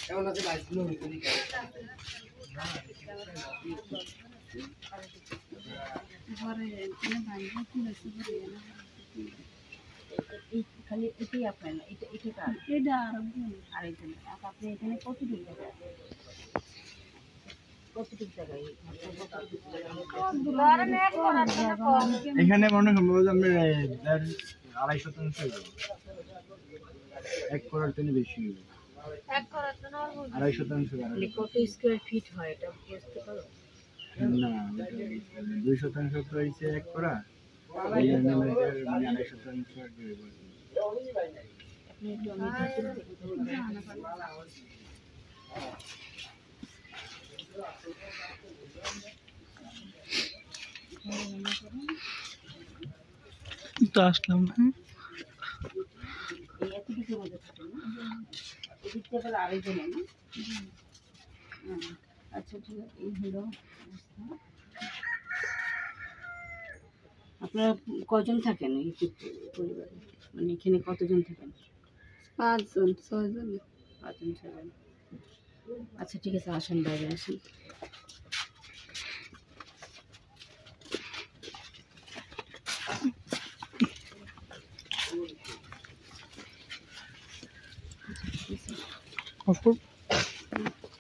কেমন আছে লাইফগুলো খালি এটাই আপনার না, এটা এটা এটা আরেকজন। আপনি এখানে কতটুকু জায়গায় এখানে মনে সম্ভবত আমরা 2.5 শতাংশ এক করার জন্য বেশি 2.5 শতাংশ কত স্কোয়ার ফিট হয় এটা বুঝতে পারো না 2 শতাংশ তো হয়েছে এক করা 2.5 শতাংশ তো আসলাম আচ্ছা ঠিক আছে। এই হলো আপনারা কজন থাকেন এই পরিবারে, মানে এখানে কতজন থাকেন? 5 জন 6 জন। 5 জন 6 জন। আচ্ছা ঠিক আছে, আসেন বাইরে আসেন। অফ